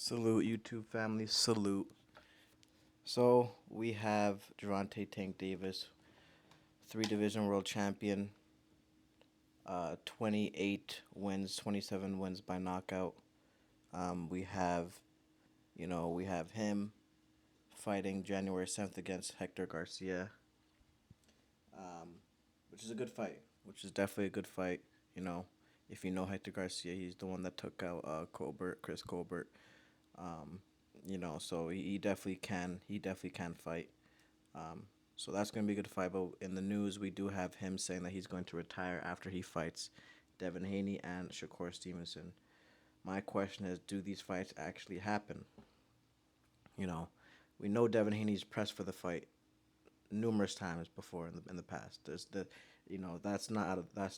Salute, YouTube family. Salute. So we have Gervonta Tank Davis, three division world champion, 28 wins, 27 wins by knockout. We have, we have him fighting January 7th against Hector Garcia, um, which is a good fight, which is definitely a good fight. You know, if you know Hector Garcia, he's the one that took out Chris Colbert. Um, so he definitely can fight. Um, so that's gonna be a good fight. But in the news, we do have him saying that he's going to retire after he fights Devin Haney and Shakur Stevenson. My question is, do these fights actually happen? You know, we know Devin Haney's pressed for the fight numerous times before in the past. There's the, that's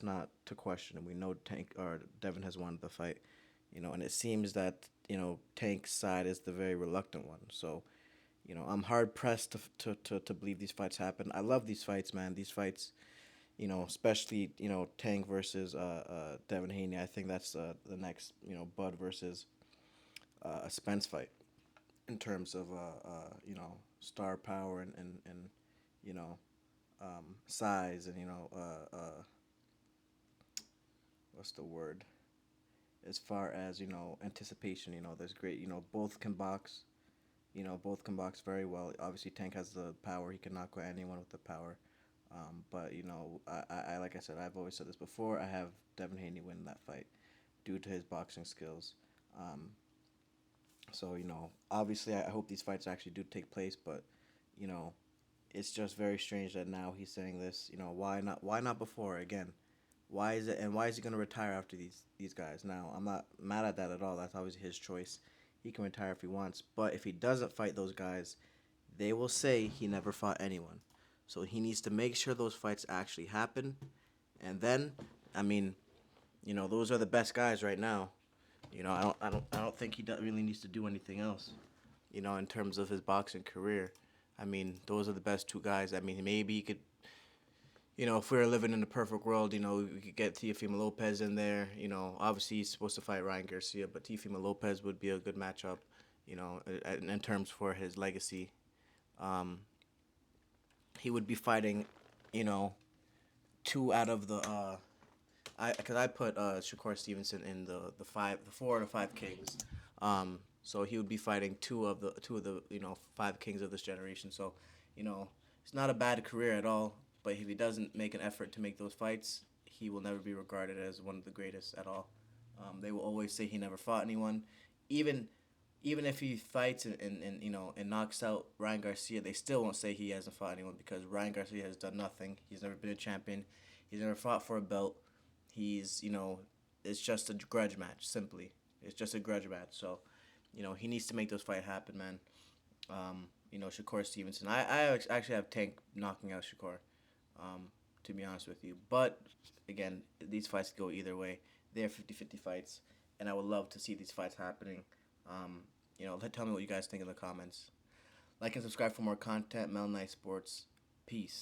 not to question. And we know Tank or Devin has wanted the fight. And it seems that Tank's side is the very reluctant one. So I'm hard pressed to believe these fights happen. I love these fights, man. These fights, especially Tank versus Devin Haney. I think that's the next Bud versus Spence fight in terms of star power and you know size and what's the word, as far as anticipation. There's great. Both can box. Both can box very well. Obviously, Tank has the power. He can knock out anyone with the power. But I like I said, I've always said this before. I have Devin Haney win that fight due to his boxing skills. Um, so obviously, I hope these fights actually do take place. But you know, it's just very strange that now he's saying this. Why not? Why not before? Again, why is it? And why is he gonna retire after these guys? Now, I'm not mad at that at all. That's always his choice. He can retire if he wants. But if he doesn't fight those guys, they will say he never fought anyone. So he needs to make sure those fights actually happen. And then, I mean, those are the best guys right now. I don't think he really needs to do anything else. In terms of his boxing career. I mean, those are the best two guys. I mean, maybe he could, if we were living in a perfect world, we could get Teofimo Lopez in there. Obviously he's supposed to fight Ryan Garcia, but Teofimo Lopez would be a good matchup, in terms for his legacy. Um, he would be fighting, you know, two out of the because I put Shakur Stevenson in the 4 to 5 kings. So he would be fighting two of the five kings of this generation. So, it's not a bad career at all. But if he doesn't make an effort to make those fights, he will never be regarded as one of the greatest at all. They will always say he never fought anyone, even even if he fights and knocks out Ryan Garcia, they still won't say he hasn't fought anyone because Ryan Garcia has done nothing. He's never been a champion. He's never fought for a belt. He's it's just a grudge match. Simply, it's just a grudge match. So, he needs to make those fight happen, man. Shakur Stevenson. I actually have Tank knocking out Shakur. To be honest with you, but again, these fights go either way. They're 50-50 fights, and I would love to see these fights happening. Tell me what you guys think in the comments. Like and subscribe for more content. Mel Knight Sports. Peace.